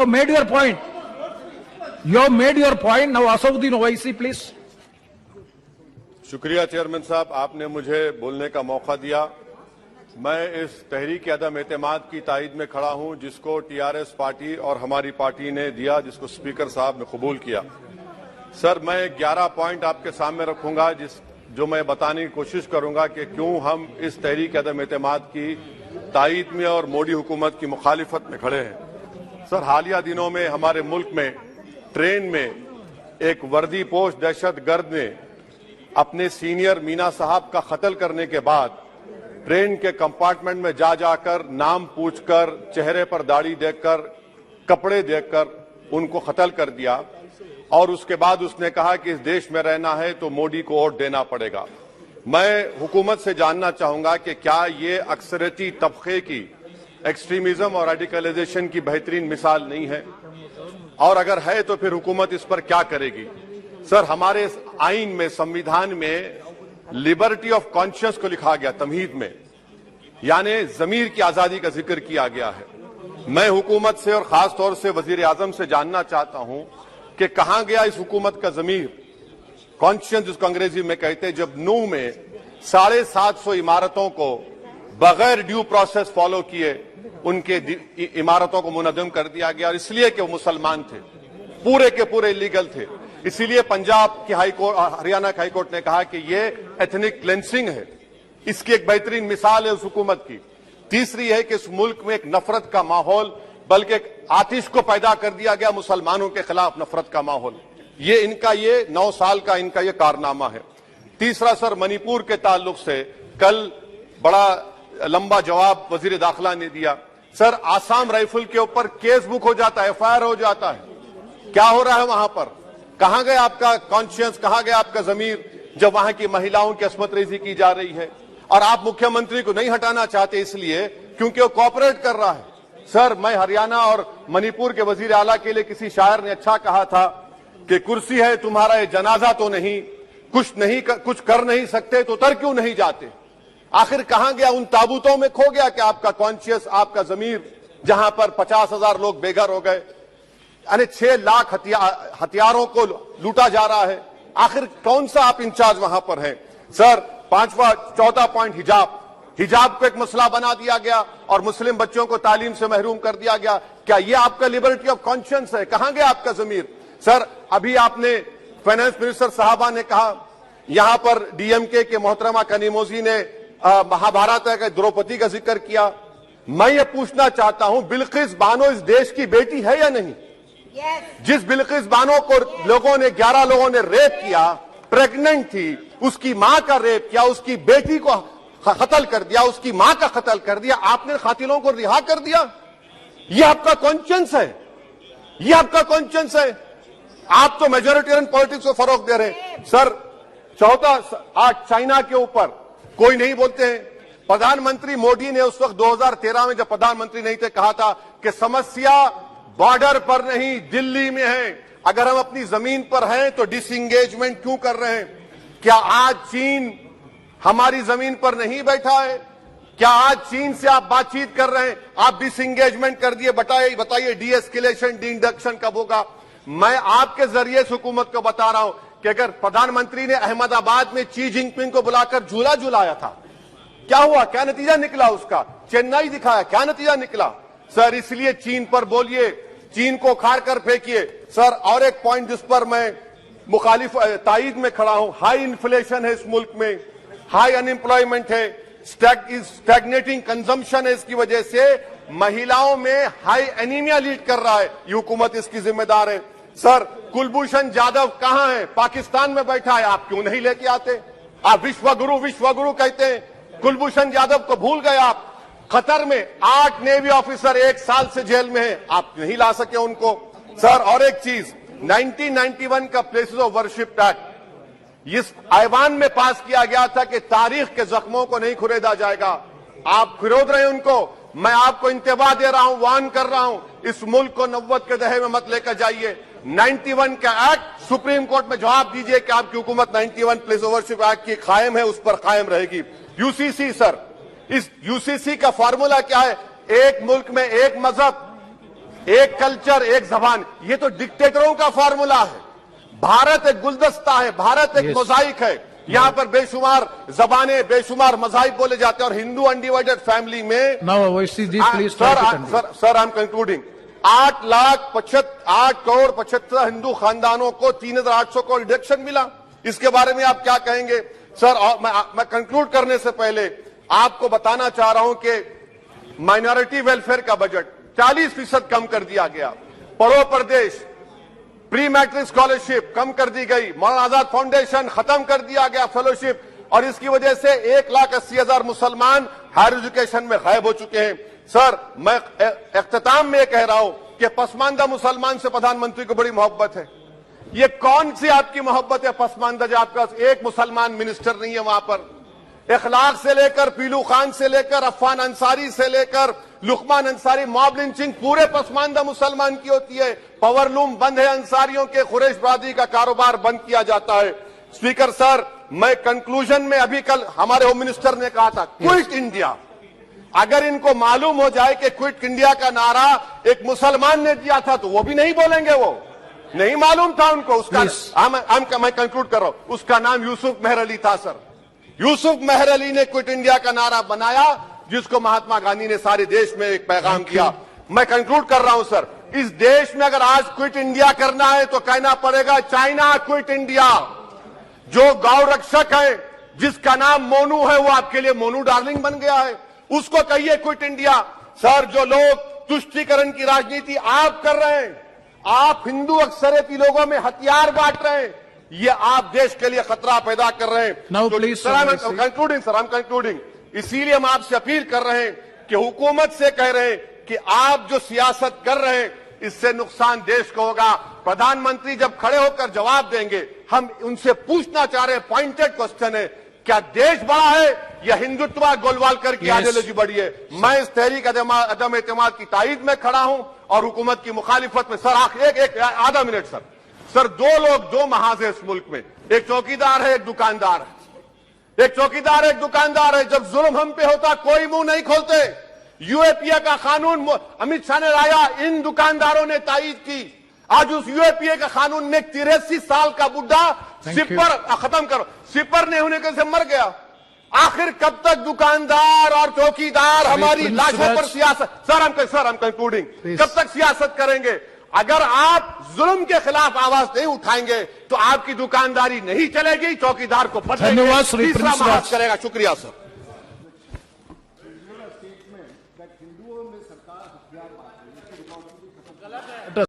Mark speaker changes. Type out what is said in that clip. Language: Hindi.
Speaker 1: made your point. You have made your point. Now, Asauddin Owaisi, please.
Speaker 2: शुक्रिया चेयरमैन साहब, आपने मुझे बोलने का मौका दिया। मैं इस तहरीक अदम एतमाद की तायद में खड़ा हूं जिसको टीआरएस पार्टी और हमारी पार्टी ने दिया, जिसको स्पीकर साहब ने कबूल किया। सर, मैं 11 पॉइंट आपके सामने रखूंगा जो मैं बताने की कोशिश करूंगा कि क्यों हम इस तहरीक अदम एतमाद की तायद में और मोदी हुकूमत की मुखालिफत में खड़े हैं। सर, हालिया दिनों में हमारे मुल्क में ट्रेन में एक वर्दीपोश दहशतगर्द ने अपने सीनियर मीना साहब का कत्ल करने के बाद ट्रेन के कंपार्टमेंट में जाकर नाम पूछकर, चेहरे पर दाढ़ी देखकर, कपड़े देखकर उनको कत्ल कर दिया और उसके बाद उसने कहा कि इस देश में रहना है तो मोदी को वोट देना पड़ेगा। मैं हुकूमत से जानना चाहूंगा कि क्या ये अक्सरियती तबके की एक्सट्रीमिज्म और रेडिकलाइजेशन की बेहतरीन मिसाल नहीं है, और अगर है तो फिर हुकूमत इस पर क्या करेगी। सर, हमारे इस आइन में, संविधान में लिबर्टी ऑफ कॉन्शियस को लिखा गया, तमहीद में, यानी जमीर की आजादी का जिक्र किया गया है। मैं हुकूमत से और खास तौर से वजीर आजम से जानना चाहता हूं कि कहां गया इस हुकूमत का जमीर, कॉन्शियस जिसको अंग्रेजी में कहते हैं। जब नूह में 750 इमारतों को बगैर ड्यू प्रोसेस फॉलो किए उनके इमारतों को मुनज़्ज़म कर दिया गया, और इसलिए कि वो मुसलमान थे, पूरे के पूरे इलीगल थे। इसीलिए पंजाब की हाईकोर्ट, हरियाणा की हाईकोर्ट ने कहा कि ये एथनिक क्लेंसिंग है। इसकी एक बेहतरीन मिसाल है उस हुकूमत की। तीसरी है कि इस मुल्क में एक नफरत का माहौल, बल्कि एक आतिश को पैदा कर दिया गया, मुसलमानों के खिलाफ नफरत का माहौल। ये 9 साल का इनका ये कारनामा है। तीसरा सर, मणिपुर के ताल्लुक से कल बड़ा लंबा जवाब वजीर दाखिला ने दिया। सर, आसाम राइफल के ऊपर केस बुक हो जाता है, एफआईआर हो जाता है। क्या हो रहा है वहां पर? कहां गया आपका कॉन्शियस, कहां गया आपका जमीर जब वहां की महिलाओं की अस्मत रेजी की जा रही है? और आप मुख्यमंत्री को नहीं हटाना चाहते इसलिए क्योंकि वो कोऑपरेट कर रहा है। सर, मैं हरियाणा और मणिपुर के वजीर आला के लिए किसी शायर ने अच्छा कहा था कि कुर्सी है तुम्हारा ये जनाजा तो नहीं, कुछ कर नहीं सकते तो उतर क्यों नहीं जाते। आखिर कहां गया? उन ताबूतों में खो गया कि आपका कॉन्शियस, आपका जमीर, जहां पर 50,000 लोग बेघर हो गए, यानी 6 लाख हथियारों को लूटा जा रहा है। आखिर कौन सा आप इंचार्ज वहां पर हैं? सर, 4था पॉइंट, हिजाब को एक मसला बना दिया गया और मुस्लिम बच्चों को तालीम से महरूम कर दिया गया। क्या ये आपका लिबर्टी ऑफ कॉन्शियंस है? कहां गया आपका जमीर? सर, अभी आपने फाइनेंस मिनिस्टर साहबा ने कहा, यहां पर डीएमके के मोहतरमा कनीमोजी ने महाभारत के द्रौपदी का जिक्र किया। मैं ये पूछना चाहता हूं, बिल्किस बानो इस देश की बेटी है या नहीं? जिस बिल्किस बानो को 11 लोगों ने रेप किया, प्रेग्नेंट थी, उसकी मां का रेप किया, उसकी बेटी को कत्ल कर दिया, उसकी मां का कत्ल कर दिया, आपने कातिलों को रिहा कर दिया। ये आपका कॉन्शियंस है? ये आपका कॉन्शियंस है? आप तो मेजोरिटेरियन पॉलिटिक्स को फरोग दे रहे हैं। सर, चौथा, आज चाइना के ऊपर कोई नहीं बोलते हैं। प्रधानमंत्री मोदी ने उस वक्त 2013 में जब प्रधानमंत्री नहीं थे कहा था कि समस्या बॉर्डर पर नहीं, दिल्ली में है। अगर हम अपनी जमीन पर हैं तो डिसएंगेजमेंट क्यों कर रहे हैं? क्या आज चीन हमारी जमीन पर नहीं बैठा है? क्या आज चीन से आप बातचीत कर रहे हैं? आप डिसएंगेजमेंट कर दिए। बताइए डी एस्केलेशन, डी इंडक्शन कब होगा? मैं आपके जरिए से हुकूमत को बता रहा हूं कि अगर प्रधानमंत्री ने अहमदाबाद में शी जिनपिंग को बुलाकर झूला झुलाया था, क्या हुआ? क्या नतीजा निकला उसका? चेन्नई दिखाया, क्या नतीजा निकला? सर, इसलिए चीन पर बोलिए, चीन को उखाड़ कर फेंकिए। सर, और एक पॉइंट जिस पर मैं मुखालिफ तायद में खड़ा हूं, हाई इन्फ्लेशन है इस मुल्क में, हाई अनएम्प्लॉयमेंट है, स्टैग्नेटिंग कंजम्पशन है। इसकी वजह से महिलाओं में हाई एनीमिया लीड कर रहा है। ये हुकूमत इसकी जिम्मेदार है। सर, कुलभूषण जाधव कहां है? पाकिस्तान में बैठा है, आप क्यों नहीं लेके आते? आप विश्वगुरु कहते हैं, कुलभूषण जाधव को भूल गए आप। कतर में 8 नेवी ऑफिसर 1 साल से जेल में हैं, आप नहीं ला सके उनको। सर, और एक चीज, 1991 का प्लेसेस ऑफ वर्शिप एक्ट इस ऐवान में पास किया गया था कि तारीख के जख्मों को नहीं खुरेदा जाएगा। आप खुरोद रहे हैं उनको। मैं आपको इंतबाह दे रहा हूं, वार्न कर रहा हूं, इस मुल्क को 90 के दहे में मत लेकर जाइए। 91 का एक्ट सुप्रीम कोर्ट में जवाब दीजिए कि आपकी हुकूमत 91 प्लेस ऑफ वर्शिप एक्ट की कायम है, उस पर कायम रहेगी। यूसीसी, सर, इस यूसीसी का फॉर्मूला क्या है? एक मुल्क में एक मजहब, एक कल्चर, एक जबान, ये तो डिक्टेटरों का फॉर्मूला है। भारत एक गुलदस्ता है, भारत एक मोजाइक है। यहाँ पर बेशुमार जबानें, बेशुमार मज़ाहिब बोले जाते हैं और हिंदू अनडिवाइडेड फैमिली में
Speaker 1: Now, Owaisi ji, please try to continue.
Speaker 2: Sir I am concluding. 8 crore 75 Hindu खानदानों को 3,800 करोड़ डिडक्शन मिला। इसके बारे में आप क्या कहेंगे सर? और मैं कंक्लूड करने से पहले आपको बताना चाह रहा हूं कि माइनॉरिटी वेलफेयर का बजट 40% कम कर दिया गया। पढ़ो प्रदेश, प्री मैट्रिक स्कॉलरशिप कम कर दी गई, मौलाना आजाद फाउंडेशन खत्म कर दिया गया फेलोशिप, और इसकी वजह से 1,80,000 मुसलमान हायर एजुकेशन में गायब हो चुके हैं। सर, मैं इख्तिताम में कह रहा हूं कि पसमानदा मुसलमान से प्रधानमंत्री को बड़ी मोहब्बत है। ये कौन सी आपकी मोहब्बत है पसमानदा, जो आपका एक मुसलमान मिनिस्टर नहीं है वहां पर? इखलाक से लेकर, पीलू खान से लेकर, अफान अंसारी से लेकर लुकमान अंसारी, मॉब लिंचिंग पूरे पसमानदा मुसलमान की होती है। पावरलूम बंद है, अंसारियों के खुरैश बरादरी का कारोबार बंद किया जाता है। स्पीकर सर, मैं कंक्लूजन में अभी कल हमारे होम मिनिस्टर ने कहा था क्विट इंडिया। अगर इनको मालूम हो जाए कि क्विट इंडिया का नारा एक मुसलमान ने दिया था तो वो भी नहीं बोलेंगे। वो नहीं मालूम था उनको। उसका मैं कंक्लूड कर रहा हूं, उसका नाम यूसुफ मेहर अली था सर। यूसुफ मेहर अली ने क्विट इंडिया का नारा बनाया, जिसको महात्मा गांधी ने सारे देश में एक पैगाम किया। मैं कंक्लूड कर रहा हूं सर, इस देश में अगर आज क्विट इंडिया करना है तो कहना पड़ेगा चाइना क्विट इंडिया। जो गौ रक्षक है, जिसका नाम मोनू है, वो आपके लिए मोनू डार्लिंग बन गया है, उसको कहिए क्विट इंडिया। सर, जो लोग तुष्टीकरण की राजनीति आप कर रहे हैं, आप हिंदू अक्सरियती लोगों में हथियार बांट रहे हैं, ये आप देश के लिए खतरा पैदा कर रहे हैं।
Speaker 1: Now, please,
Speaker 2: sir, I am concluding. इसीलिए हम आपसे अपील कर रहे हैं कि हुकूमत से कह रहे हैं कि आप जो सियासत कर रहे हैं, इससे नुकसान देश को होगा। प्रधानमंत्री जब खड़े होकर जवाब देंगे, हम उनसे पूछना चाह रहे हैं, पॉइंटेड क्वेश्चन है, क्या देश बड़ा है या हिंदुत्व गोलवालकर की आइडियोलॉजी बड़ी है? मैं इस तहरीक अदम एतमाद की तायद में खड़ा हूं और हुकूमत की मुखालिफत में। सर, एक आधा मिनट सर, दो लोग, दो महाज है इस मुल्क में, एक चौकीदार है, एक दुकानदार है। एक चौकीदार है, एक दुकानदार है। जब जुल्म हम पे होता कोई मुंह नहीं खोलते। यूएपीए का कानून अमित शाह ने लाया, इन दुकानदारों ने तायद की। आज उस यूएपीए का कानून में 83 साल का बुढ़ा सिपर खत्म करो, सिपर नहीं होने के से मर गया। आखिर कब तक दुकानदार और चौकीदार हमारी लाशों पर सियासत? सर, हम कंक्लूडिंग, कब तक सियासत करेंगे? अगर आप जुल्म के खिलाफ आवाज नहीं उठाएंगे तो आपकी दुकानदारी नहीं चलेगी, चौकीदार को बदलेंगे,
Speaker 1: धन्यवाद श्री
Speaker 2: तीसरा महाज करेगा। शुक्रिया सर।